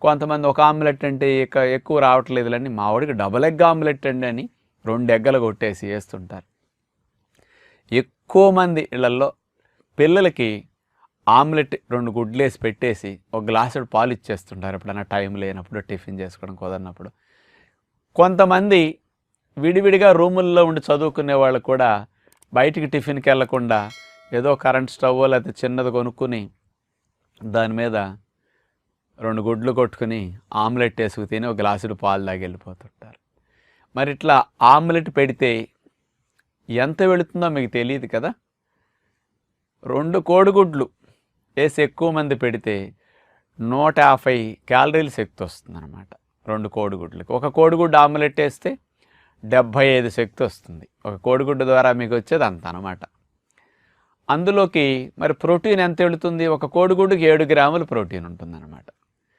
కొంతమంది ఒక ఆమ్లెట్ అంటే ఎక్కువ రావట్లేదులని మా వాడికి డబుల్ ఎగ్ ఆమ్లెట్ అండి అని 2 ఎగ్గలు కొట్టేసి వేస్తుంటారు. ఎక్కువ మంది ఇళ్లల్లో పిల్లలకి ఆమ్లెట్ 2 గుడ్లు వేసి పెట్టేసి ఒక గ్లాసుడు పాలు ఇచ్చేస్తుంటారు ఎప్పుడైనా టైం లేనప్పుడు, టిఫిన్ చేసుకోవడం కుదరినప్పుడు. కొంతమంది విడివిడిగా రూముల్లో ఉండి చదువుకునే వాళ్ళు కూడా బయటికి టిఫిన్కి వెళ్లకుండా ఏదో కరెంట్ స్టవ్ లేకపోతే చిన్నది కొనుక్కుని దాని మీద 2 గుడ్లు కొట్టుకుని ఆమ్లెట్ వేసుకు తిని ఒక గ్లాసుడు పాలు తాగి వెళ్ళిపోతుంటారు. మరి ఇట్లా ఆమ్లెట్ పెడితే ఎంత వెళుతుందో మీకు తెలియదు కదా. 2 కోడిగుడ్లు వేసి ఎక్కువ మంది పెడితే 150 క్యాలరీలు శక్తి వస్తుందన్నమాట 2 కోడిగుడ్లకి. ఒక కోడిగుడ్డు ఆమ్లెట్ వేస్తే 75 శక్తి వస్తుంది. ఒక కోడిగుడ్డు ద్వారా మీకు వచ్చేది అంత అనమాట. అందులోకి మరి ప్రోటీన్ ఎంత వెళుతుంది? ఒక కోడిగుడ్డుకి 7 గ్రాములు ప్రోటీన్ ఉంటుందన్నమాట.